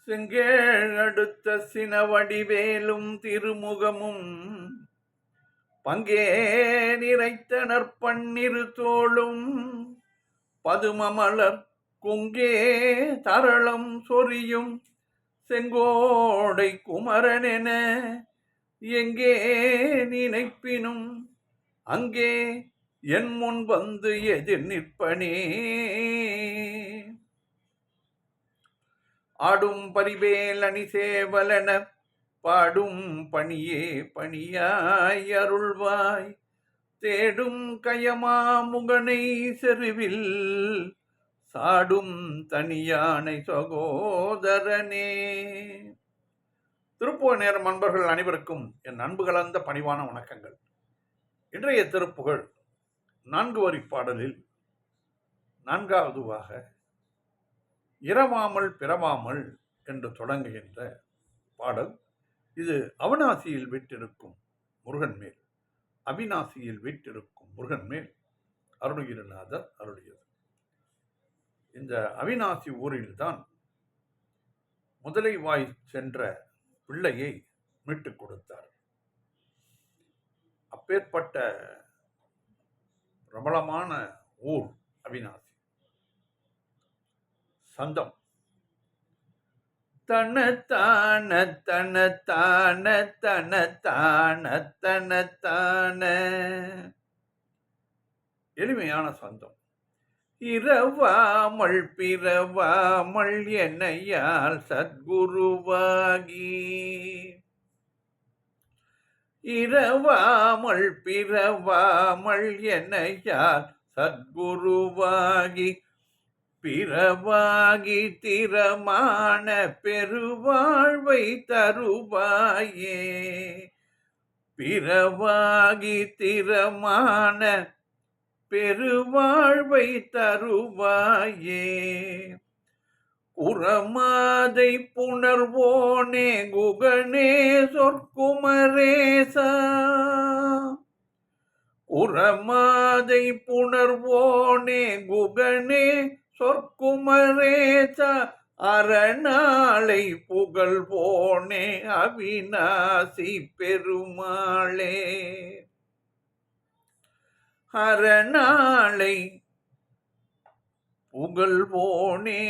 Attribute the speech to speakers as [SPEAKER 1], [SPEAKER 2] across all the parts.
[SPEAKER 1] செங்கேழ் அடுத்த சினவடிவேலும் திருமுகமும் பங்கே நிறைத்த நற்பன்னிரு தோளும் பதுமமலர் குங்கே தரளம் சொரியும் செங்கோடை குமரனென எங்கே நினைப்பினும் அங்கே என் முன் வந்து எதிர் நிற்பனே. ஆடும் பரிவேல் அணி சேவலன பாடும் பணியே பணியாய் அருள்வாய் தேடும் கயமா முகனை செருவில் சாடும் தனியானை சகோதரனே. திருப்புகழ் நேரம் அன்பர்கள் அனைவருக்கும் என் அன்பு கலந்த பணிவான வணக்கங்கள். இன்றைய திருப்புகழ் 4 வரி பாடலில் 4வதுவாக இரவாமல் பிறவாமல் என்று தொடங்குகின்ற பாடல். இது அவிநாசியில் வீற்றிருக்கும் முருகன் மேல் அவிநாசியில் வீற்றிருக்கும் முருகன் மேல் அருணகிரிநாதர் அருளியது. இந்த அவிநாசி ஊரில்தான் முதலை வாய் சென்ற பிள்ளையை மீட்டுக் கொடுத்தார். அப்பேற்பட்ட பிரபலமான ஊர் அவிநாசி. சந்தம் தனத்தான தனத்தான தனத்தான தனத்தான எளிமையான சந்தம். இரவாமல் பிறவாமல் என்னையால் சத்குருவாகி இரவாமல் பிறவாமல் என்னையால் சத்குருவாகி பிறவாகி திறமான பெருவாழ்வை தருவாயே. பிறவாகி திறமான பெருவாழ்வை தருவாயே. குரமாதை புணர்வோனே குகனே சொற்குமரேசா. குரமாதை புணர்வோனே குகனே சொற்குமரேசா. அரணாளை புகழ்வோனே அவிநாசி பெருமாளே. அரணாளை புகழ்வோனே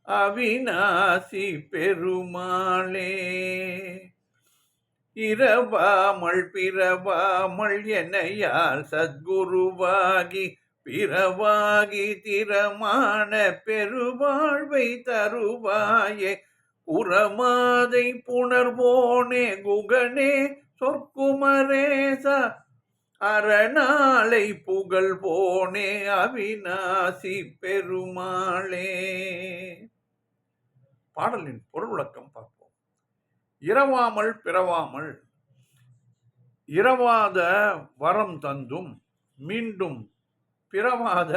[SPEAKER 1] அவிநாசி பெருமாளே. இரவாமல் பிறவாமல் என்னையால் சத்குருவாகி பிறவாகி திறமான பெருவாழ்வை தருவாயே. குரமாதை புணர்வோனே குகனே சொற்குமரேசா. அரணாளை புகழ்வோனே அவிநாசி பெருமாளே. பாடலின் பொருள் விளக்கம் பார்ப்போம். இரவாமல் பிறவாமல், இரவாத வரம் தந்தும் மீண்டும் பிறவாத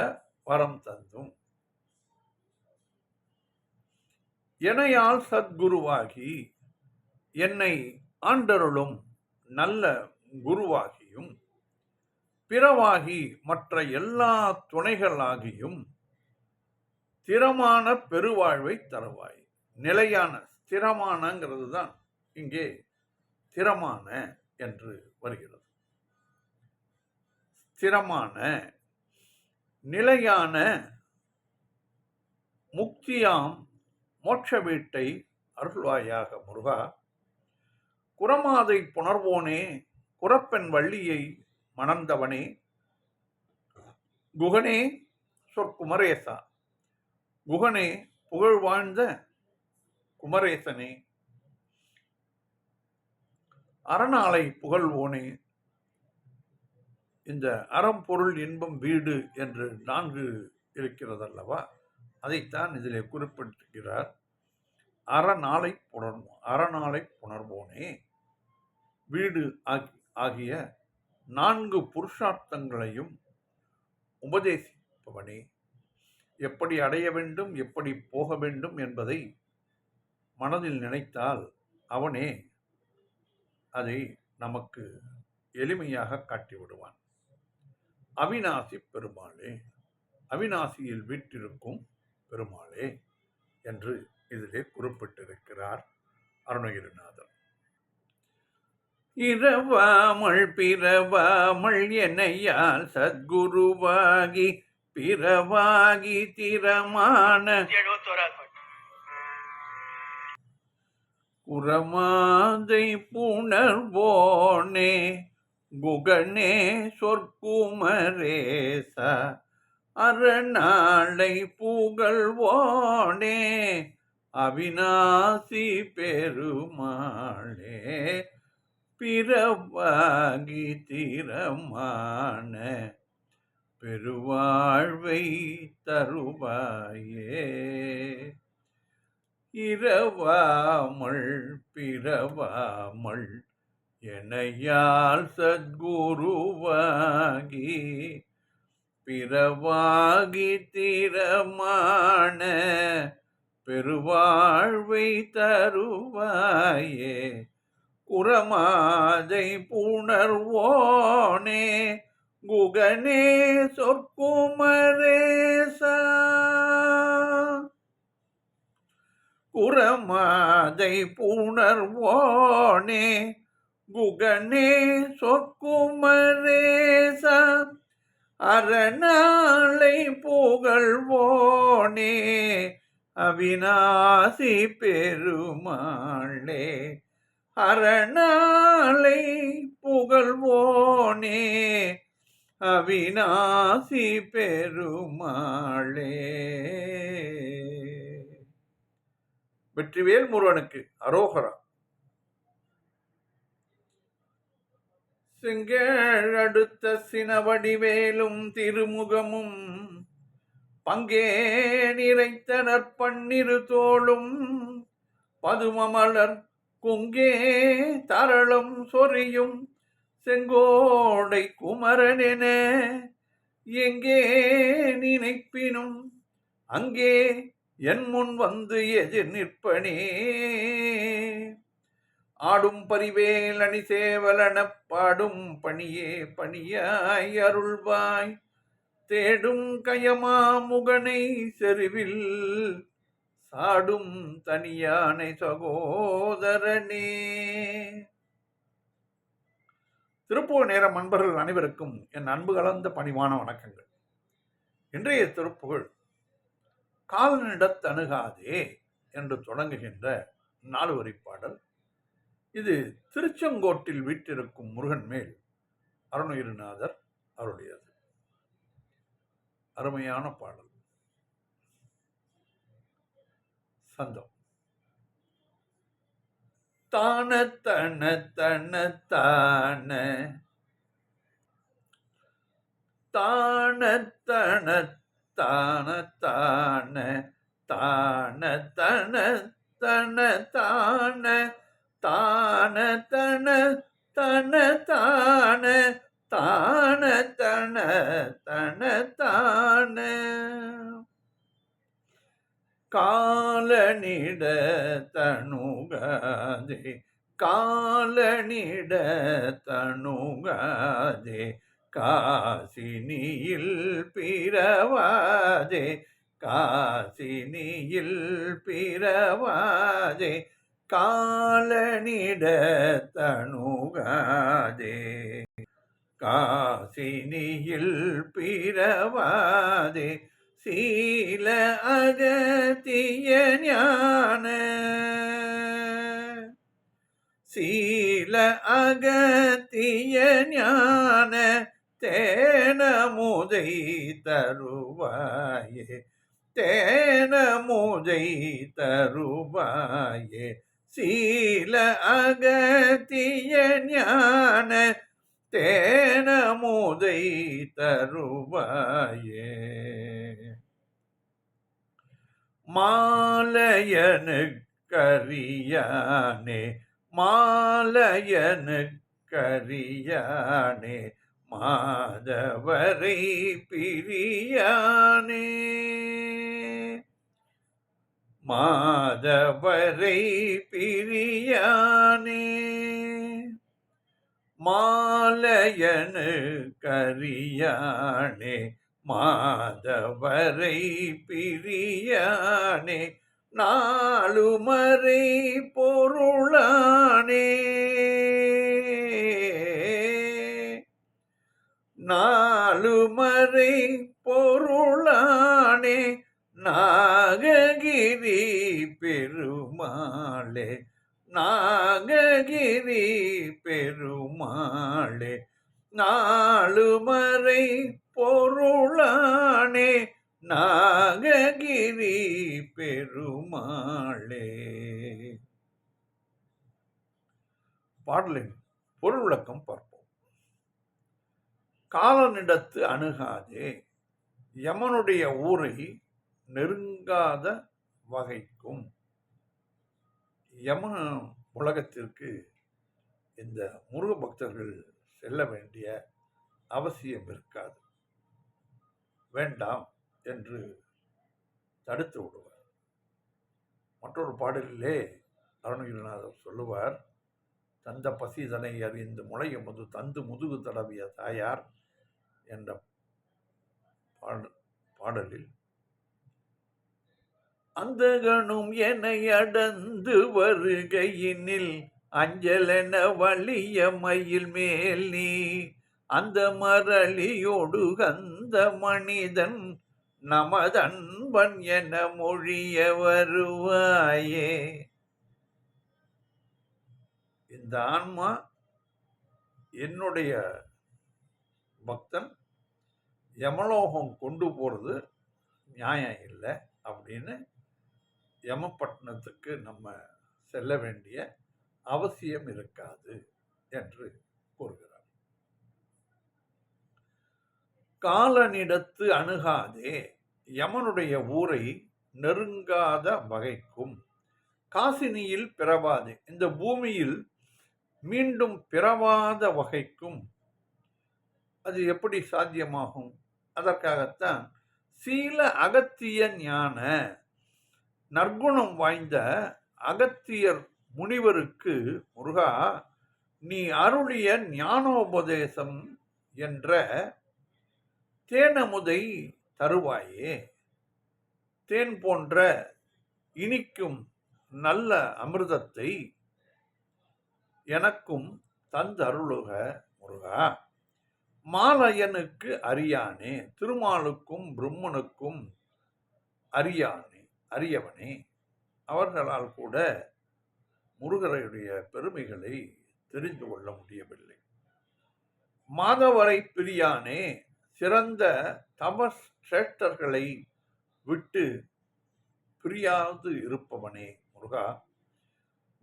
[SPEAKER 1] வரம் தந்தும் எனையால் சத்குருவாகி என்னை ஆண்டருளும் நல்ல குருவாகியும் பிறவாகி மற்ற எல்லா துணைகளாகியும் ஸ்திரமான பெருவாழ்வை தருவாய். நிலையான ஸ்திரமானங்கிறது தான் இங்கே ஸ்திரமான என்று வருகிறது. ஸ்திரமான நிலையான முக்தியாம் மோட்ச வீட்டை அருள்வாயாக முருகா. குரமாதை புணர்வோனே குரப்பெண் வள்ளியை மணந்தவனே குகனே சொற்குமரேசா. குகனே புகழ் வாழ்ந்த குமரேசனே. அரணாளை புகழ்வோனே. இந்த அறம் பொருள் இன்பம் வீடு என்று 4 இருக்கிறதல்லவா, அதைத்தான் இதிலே குறிப்பிட்டிருக்கிறார். அறநாளை புணர்வோனே வீடு ஆகிய 4 புருஷார்த்தங்களையும் உபதேசிப்பவனே. எப்படி அடைய வேண்டும், எப்படி போக வேண்டும் என்பதை மனதில் நினைத்தால் அவனே அதை நமக்கு எளிமையாக காட்டிவிடுவான். அவிநாசி பெருமாளே, அவிநாசியில் வீற்றிருக்கும் பெருமாளே என்று இரவாமல் பிறவாமல் என்னையால் சத்குருவாகி பிறவாகி திறமான குரமாதை புணர்வோனே குகனே சொற்குமரேசா அரணாளை புகழ்வோனே அவிநாசி பெருமாளே பிறவாகி திறமான பெருவாழ்வை தருவாயே இரவாமல் பிறவாமல் எனையால் சத்குருவாகி பிறவாகி திறமான பெருவாழ்வை தருவாயே குரமாதை புணர்வோனே குகனே சொற்குமரேசா குரமாதை புணர்வோனே குகனே சொற்குமரேசா அரணாளை புகழ்வோனே அவிநாசி பெருமாளே அரணாளை புகழ்வோனே அவிநாசி பெருமாளே. வெற்றிவேல் முருகனுக்கு அரோகரா. செங்கேழ் அடுத்த சினவடிவேலும் திருமுகமும் பங்கே நிறைத்த நற்பன்னிரு தோளும் பதுமமலர் குங்கே தரளம் சொரியும் செங்கோடை குமரனென எங்கே நினைப்பினும் அங்கே என் முன் வந்து எதிர் நிற்பனே. ஆடும் பரிவேல் அணி சேவலன பாடும் பணியே பணியாய் அருள்வாய் தேடும் கயமா முகனை செருவில் சாடும் தனியானை சகோதரனே. திருப்புகழ் நேரம் அன்பர்கள் அனைவருக்கும் என் அன்பு கலந்த பணிவான வணக்கங்கள். இன்றைய திருப்புகழ் காலனிடத்தணுகாதே என்று தொடங்குகின்ற 4 வரி பாடல். இது திருச்செங்கோட்டில் வீற்றிருக்கும் முருகன் மேல் அருணகிரிநாதர் அவருடையது. அருமையான பாடல். சந்தம் தான தன தன தான தான தன தான தான தான தன தன தான தான தன தன தான தான தன தன தான காலனிட தணுகாதே காலனிட தணுகாதே காசினியில் பிறவாதே காசினியில் பிறவாதே காலனிட தணுகாதே காசினியில் பிறவாதே சீல அகத்திய ஞான சீல அகத்திய ஞான தேனமுதை தருவாயே தேனமுதை தருவாயே சீல அகத்திய ஞான தேனமுதை தருவாயே மாலையனு கரியானே மாலையனு கரியானே மாதவரை பிரியானே மாதவரை பிரியானே மாலையனு கரியானே மாதவரை பிரியானே நாளுமறை பொருளானே நாலுமறை பொருளானே நாககிரி பெருமாளே, நாககிரி பெருமாளே, நாலுமறை பொருளானே நாககிரி பெருமாளே. பாடலின் பொருள் விளக்கம் பார்ப்போம். காலனிடத்து அணுகாதே, யமனுடைய ஊரை நெருங்காத வகைக்கும். யம உலகத்திற்கு இந்த முருக பக்தர்கள் செல்ல வேண்டிய அவசியம் இருக்காது, வேண்டாம் என்று தடுத்து விடுவார். மற்றொரு பாடலிலே அருணகிரிநாதர் சொல்லுவார், தந்த பசிதனை அறிந்து முளையமுது தந்து முதுகு தடவிய தாயார் என்ற பாடலில், அந்த கணும் என்னை அடந்து வருகையினில் அஞ்சலென வலிய மயில் மேல் நீ அந்த மரளியோடு அந்த மனிதன் நமதன்பன் என மொழிய வருவாயே. இந்த ஆன்மா என்னுடைய பக்தன் யமலோகம் கொண்டு போறது நியாயம் இல்லை அப்படின்னு யமப்பட்டினத்துக்கு நம்ம செல்ல வேண்டிய அவசியம் இருக்காது என்று கூறுகிறார். காலனிடத்து அணுகாதே, யமனுடைய ஊரை நெருங்காத வகைக்கும். காசினியில் பிறவாதே, இந்த பூமியில் மீண்டும் பிறவாத வகைக்கும். அது எப்படி சாத்தியமாகும்? அதற்காகத்தான் சீல அகத்திய ஞான நற்குணம் வாய்ந்த அகத்தியர் முனிவருக்கு முருகா நீ அருளிய ஞானோபதேசம் என்ற தேனமுதை தருவாயே. தேன் போன்ற இனிக்கும் நல்ல அமிர்தத்தை எனக்கும் தந்தருளுக முருகா. மாலையனுக்கு அறியானே, திருமாலுக்கும் பிரம்மனுக்கும் அறியவனே. அவர்களால் கூட முருகருடைய பெருமைகளை தெரிந்து கொள்ள முடியவில்லை. மாதவரை பிரியானே, சிறந்த தபஸ்ரேஷ்டர்களை விட்டு பிரியாது இருப்பவனே முருகா.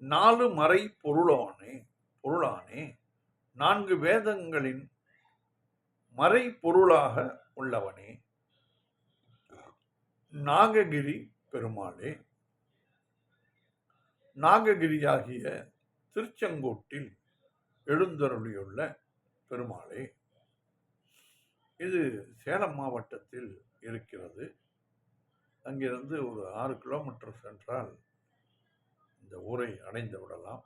[SPEAKER 1] நாலு மறை பொருளானே, நான்கு வேதங்களின் மறை பொருளாக உள்ளவனே நாககிரி பெருமாளே. நாககிரியாகிய திருச்செங்கோட்டில் எழுந்தருளியுள்ள பெருமாளே. இது சேலம் மாவட்டத்தில் இருக்கிறது. அங்கிருந்து ஒரு 6 கிலோமீட்டர் சென்றால் இந்த ஊரை அடைந்து விடலாம்.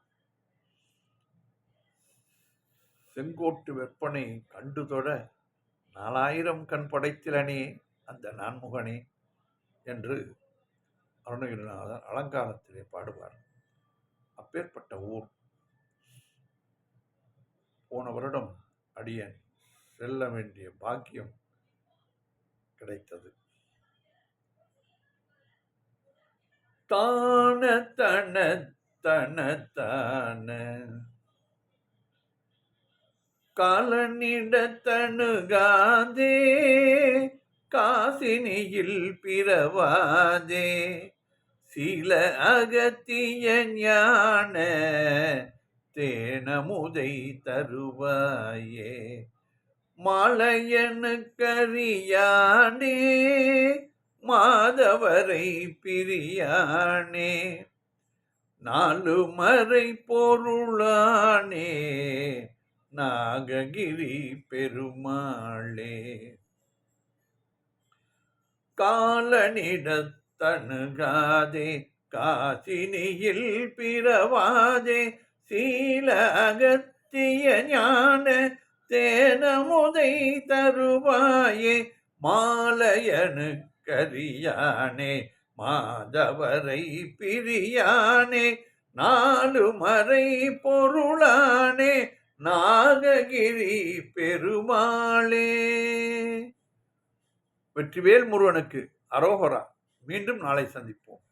[SPEAKER 1] செங்கோட்டு வெப்பனை கண்டு தொட 4000 கண் படைத்திலனே அந்த நான்முகனே என்று அருணகிரிநாதர் அலங்காரத்திலே பாடுவார். அப்பேற்பட்ட ஊர். போன வருடம் அடியேன் செல்ல வேண்டிய பாக்கியம் கிடைத்தது. தான தன தன தான காலனிடத்தணுகாதே, காசினியில் பிறவாதே, சீல அகத்திய ஞான தேனமுதை தருவாயே. மாலையனுக்கரியானே, மாதவரை பிரியானே, நாலு மறை பொருளானே நாககிரி பெருமாளே. காலனிடத்தணுகாதே, காசினியில் பிறவாதே, சீல அகத்திய ஞான தேனமுதை தருவாயே. மாலையனுக்கரியானே, மாதவரை பிரியானே, நாலு மறை பொருளானே நாககிரி பெருமாளே. வெற்றிவேல் முருகனுக்கு அரோகரா. மீண்டும் நாளை சந்திப்போம்.